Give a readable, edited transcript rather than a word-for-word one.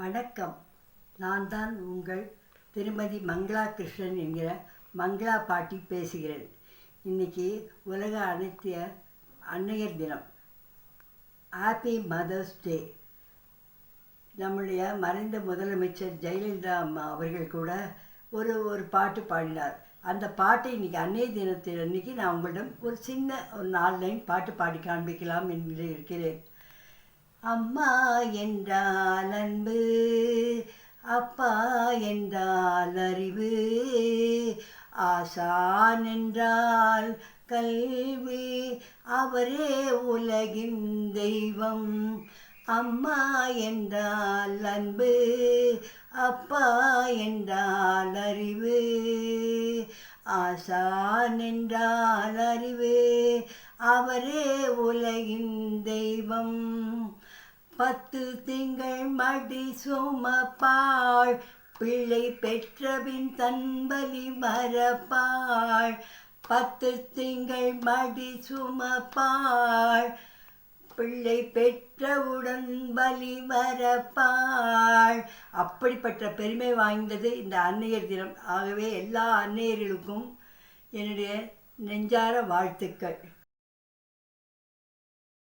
வணக்கம். நான் தான் உங்கள் திருமதி மங்களா கிருஷ்ணன் என்கிற மங்களா பாட்டி பேசுகிறேன். இன்றைக்கி உலக அனைத்திய அன்னையர் தினம். Happy mother's day. நம்முடைய மறைந்த முதலமைச்சர் ஜெயலலிதா அம்மா அவர்கள் கூட ஒரு பாட்டு பாடினார். அந்த பாட்டை இன்றைக்கி அன்னைய தினத்தில் அன்றைக்கி நான் உங்களிடம் ஒரு 4 லைன் பாட்டு பாடி காண்பிக்கலாம் என்று இருக்கிறேன். அம்மா என்றால் அன்பு, அப்பா என்றால் அறிவு, ஆசான் என்றால் கல்வி, அவரே உலகின் தெய்வம். அம்மா என்றால் அன்பு, அப்பா என்றால் அறிவு, ஆசான் என்றால் அறிவு, அவரே உலகின் தெய்வம். 10 திங்கள் மடி சுமப்பாள், பிள்ளை பெற்றபின் தன்பலி மறப்பாள். 10 திங்கள் மடி சுமப்பாள், பிள்ளை பெற்றவுடன் பலி மறப்பாள். அப்படிப்பட்ட பெருமை வாய்ந்தது இந்த அன்னையர் தினம். ஆகவே எல்லா அன்னையர்களுக்கும் என்னுடைய நெஞ்சார வாழ்த்துக்கள்.